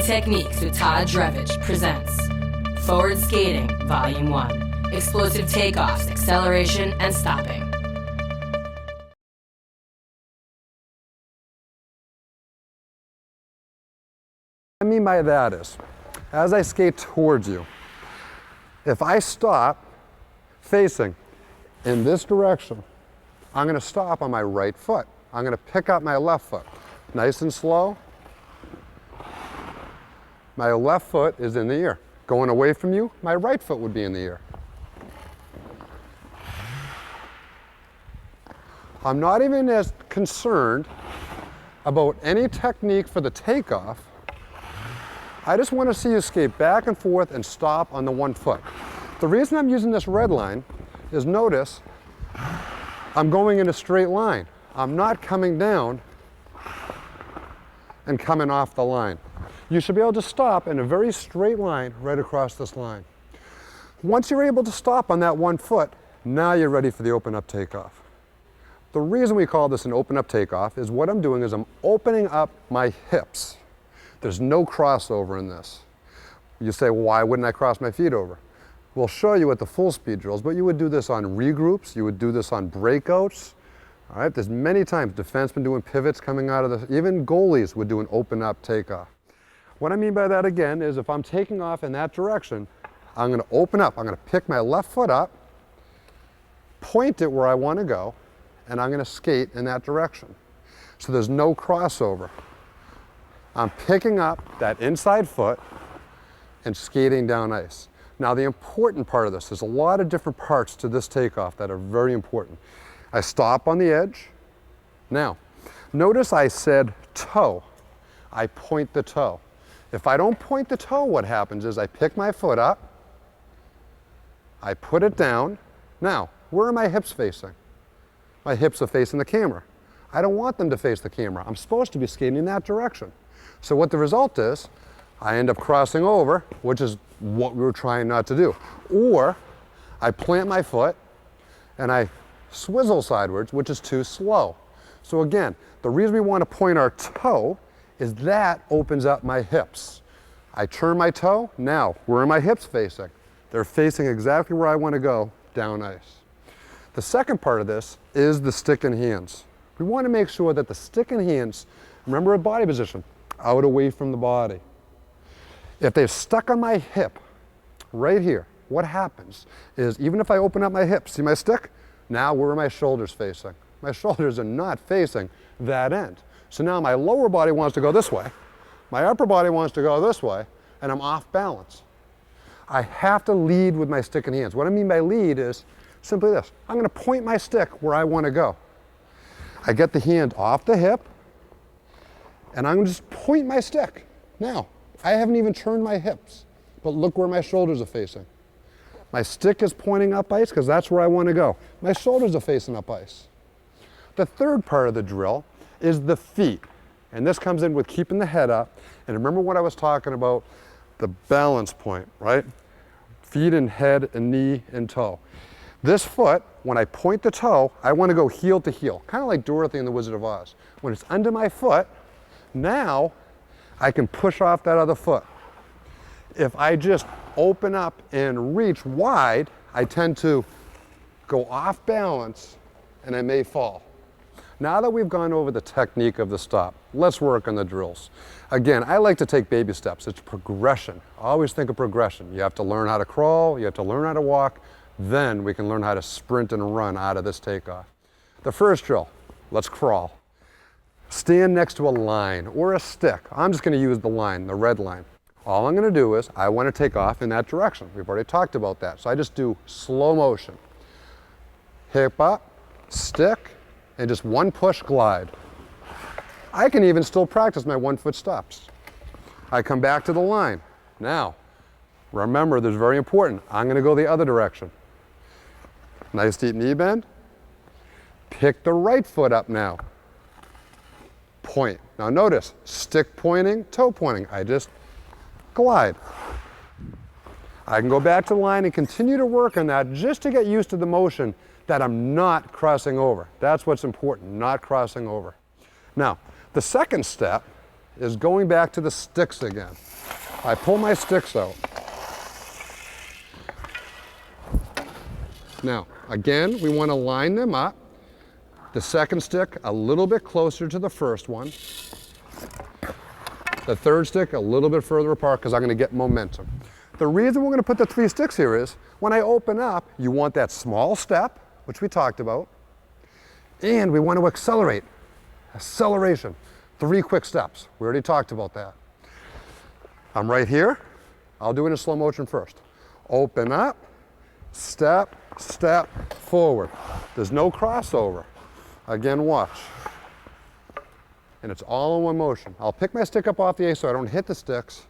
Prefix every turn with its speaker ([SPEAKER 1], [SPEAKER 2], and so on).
[SPEAKER 1] Techniques with Todd Drevich presents Forward Skating, Volume 1. Explosive takeoffs, acceleration, and stopping.
[SPEAKER 2] What I mean by that is, as I skate towards you, if I stop facing in this direction, I'm going to stop on my right foot. I'm going to pick up my left foot. Nice and slow. My left foot is in the air. Going away from you, my right foot would be in the air. I'm not even as concerned about any technique for the takeoff. I just want to see you skate back and forth and stop on the one foot. The reason I'm using this red line is, notice I'm going in a straight line. I'm not coming down and coming off the line. You should be able to stop in a very straight line right across this line. Once you're able to stop on that one foot, now you're ready for the open up takeoff. The reason we call this an open up takeoff is what I'm doing is I'm opening up my hips. There's no crossover in this. You say, well, why wouldn't I cross my feet over? We'll show you at the full speed drills, but you would do this on regroups, you would do this on breakouts. All right, there's many times defensemen doing pivots coming out of the, even goalies would do an open up takeoff. What I mean by that again is if I'm taking off in that direction, I'm going to open up. I'm going to pick my left foot up, point it where I want to go, and I'm going to skate in that direction. So there's no crossover. I'm picking up that inside foot and skating down ice. Now the important part of this, there's a lot of different parts to this takeoff that are very important. I stop on the edge. Now, notice I said toe. I point the toe. If I don't point the toe, what happens is I pick my foot up, I put it down. Now, where are my hips facing? My hips are facing the camera. I don't want them to face the camera. I'm supposed to be skating in that direction. So what the result is, I end up crossing over, which is what we were trying not to do. Or I plant my foot and I swizzle sideways, which is too slow. So again, the reason we want to point our toe is that opens up my hips. I turn my toe, now where are my hips facing? They're facing exactly where I want to go, down ice. The second part of this is the stick and hands. We want to make sure that the stick and hands, remember a body position, out away from the body. If they're stuck on my hip, right here, what happens is even if I open up my hips, see my stick? Now where are my shoulders facing? My shoulders are not facing that end. So now my lower body wants to go this way, my upper body wants to go this way, and I'm off balance. I have to lead with my stick and hands. What I mean by lead is simply this. I'm going to point my stick where I want to go. I get the hand off the hip, and I'm going to just point my stick. Now, I haven't even turned my hips, but look where my shoulders are facing. My stick is pointing up ice because that's where I want to go. My shoulders are facing up ice. The third part of the drill is the feet. And this comes in with keeping the head up. And remember what I was talking about, the balance point, right? Feet and head and knee and toe. This foot, when I point the toe, I want to go heel to heel, kind of like Dorothy in The Wizard of Oz. When it's under my foot, now I can push off that other foot. If I just open up and reach wide, I tend to go off balance and I may fall. Now that we've gone over the technique of the stop, let's work on the drills. Again, I like to take baby steps. It's progression. Always think of progression. You have to learn how to crawl, you have to learn how to walk, then we can learn how to sprint and run out of this takeoff. The first drill, let's crawl. Stand next to a line or a stick. I'm just going to use the line, the red line. All I'm going to do is I want to take off in that direction. We've already talked about that. So I just do slow motion. Hip up, stick, and just one push glide. I can even still practice my 1 foot stops. I come back to the line. Now, remember, this is very important. I'm going to go the other direction. Nice deep knee bend. Pick the right foot up now. Point. Now notice, stick pointing, toe pointing. I just glide. I can go back to the line and continue to work on that just to get used to the motion that I'm not crossing over. That's what's important, not crossing over. Now, the second step is going back to the sticks again. I pull my sticks out. Now, again, we want to line them up. The second stick a little bit closer to the first one. The third stick a little bit further apart because I'm going to get momentum. The reason we're going to put the 3 sticks here is when I open up, you want that small step, which we talked about, and we want to accelerate. Acceleration. 3 quick steps. We already talked about that. I'm right here. I'll do it in slow motion first. Open up, step, step, forward. There's no crossover. Again, watch. And it's all in one motion. I'll pick my stick up off the A so I don't hit the sticks.